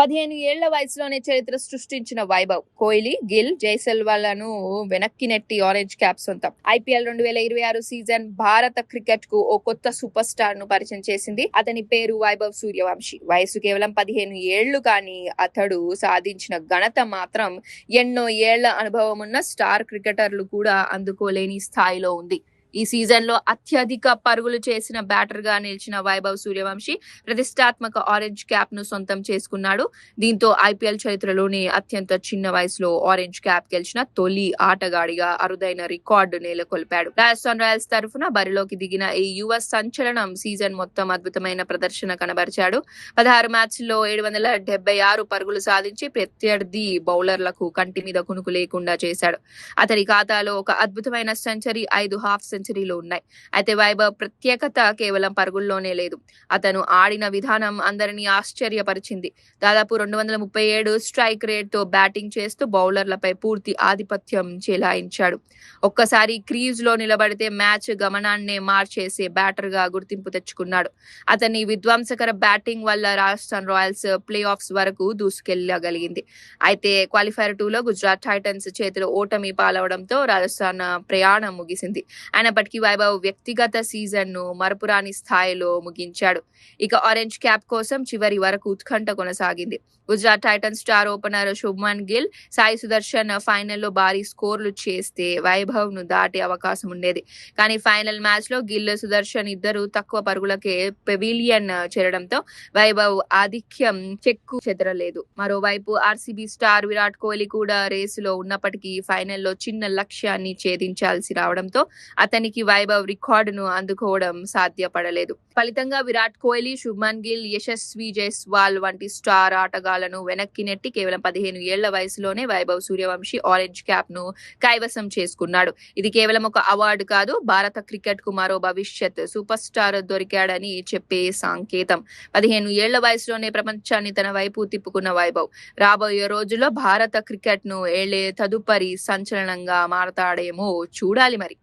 15 ఏళ్ల వయసులోనే చరిత్ర సృష్టించిన వైభవ్ కోహ్లీ, గిల్, జైసల్వాలను వెనక్కి నెట్టి ఆరెంజ్ క్యాప్ సొంతం. ఐపీఎల్ 2026 సీజన్ భారత క్రికెట్ కు ఓ కొత్త సూపర్ స్టార్ ను పరిచయం చేసింది. అతని పేరు వైభవ్ సూర్యవంశీ. వయసు కేవలం 15 ఏళ్లు, కానీ అతడు సాధించిన ఘనత మాత్రం ఎన్నో ఏళ్ల అనుభవం ఉన్న స్టార్ క్రికెటర్లు కూడా అందుకోలేని స్థాయిలో ఉంది. ఈ సీజన్ లో అత్యధిక పరుగులు చేసిన బ్యాటర్ గా నిలిచిన వైభవ్ సూర్యవంశీ ప్రతిష్టాత్మక ఆరెంజ్ క్యాప్ ను సొంతం చేసుకున్నాడు. దీంతో ఐపీఎల్ చరిత్రలోనే అత్యంత చిన్న వయసులో ఆరెంజ్ క్యాప్ గెలిచిన తొలి ఆటగాడిగా అరుదైన రికార్డు నెలకొల్పాడు. రాజస్థాన్ రాయల్స్ తరఫున బరిలోకి దిగిన ఈ యువ సంచలనం సీజన్ మొత్తం అద్భుతమైన ప్రదర్శన కనబరిచాడు. 16 మ్యాచ్ల్లో 776 పరుగులు సాధించి ప్రత్యర్థి బౌలర్లకు కంటి మీద కునుకు లేకుండా చేశాడు. అతడి ఖాతాలో ఒక అద్భుతమైన సెంచరీ, 5 హాఫ్ సెంచరీలు ఉన్నాయి. అయితే వైభవ్ ప్రత్యేకత కేవలం పరుగుల్లోనే లేదు. అతను ఆడిన విధానం అందరినీ ఆశ్చర్యపరిచింది. దాదాపు 237 స్ట్రైక్ రేట్ తో బ్యాటింగ్ చేస్తూ బౌలర్లపై పూర్తి ఆధిపత్యం చెలాయించాడు. ఒక్కసారి క్రీజ్ లో నిలబడితే మ్యాచ్ గమనాన్నే మార్చేసే బ్యాటర్ గా గుర్తింపు తెచ్చుకున్నాడు. అతని విధ్వంసకర బ్యాటింగ్ వల్ల రాజస్థాన్ రాయల్స్ ప్లే ఆఫ్స్ వరకు దూసుకెళ్లగలిగింది. అయితే క్వాలిఫైర్ 2లో గుజరాత్ టైటన్స్ చేతిలో ఓటమి పాలవడంతో రాజస్థాన్ ప్రయాణం ముగిసింది. అయినప్పటికీ వైభవ్ వ్యక్తిగత సీజన్ ను మరపురాని స్థాయిలో ముగించాడు. ఇక ఆరెంజ్ క్యాప్ కోసం చివరి వరకు ఉత్కంఠ కొనసాగింది. Gujarat Titans star opener Shubman Gill, Sai Sudarshan ఫైనల్లో భారీ స్కోర్లు చేస్తే వైభవ్ ను దాటే అవకాశం ఉండేది. కానీ ఫైనల్ మ్యాచ్ లో గిల్, సుదర్శన్ ఇద్దరు తక్కువ పరుగులకే పెవిలియన్ చేరడంతో వైభవ్ ఆధిక్యం చెక్కు చెదరలేదు. మరోవైపు ఆర్సీబీ స్టార్ విరాట్ కోహ్లీ కూడా రేసులో ఉన్నప్పటికీ ఫైనల్లో చిన్న లక్ష్యాన్ని ఛేదించాల్సి రావడంతో అతనికి వైభవ్ రికార్డును అందుకోవడం సాధ్యపడలేదు. ఫలితంగా విరాట్ కోహ్లీ, శుభ్మన్ గిల్, యశస్వి జైస్వాల్ వంటి స్టార్ ఆటగాళ్లను వెనక్కి నెట్టి కేవలం 15 ఏళ్ల వయసులోనే వైభవ్ సూర్యవంశీ ఆరెంజ్ క్యాప్ ను కైవసం చేసుకున్నాడు. ఇది కేవలం ఒక అవార్డు కాదు, భారత క్రికెట్ కు మరో భవిష్యత్ సూపర్ స్టార్ దొరికాడని చెప్పే సంకేతం. 15 ఏళ్ల వయసులోనే ప్రపంచాన్ని తన వైపు తిప్పుకున్న వైభవ్ రాబోయే రోజుల్లో భారత క్రికెట్ ను ఏళ్లే తదుపరి సంచలనంగా మారతాడేమో చూడాలి మరి.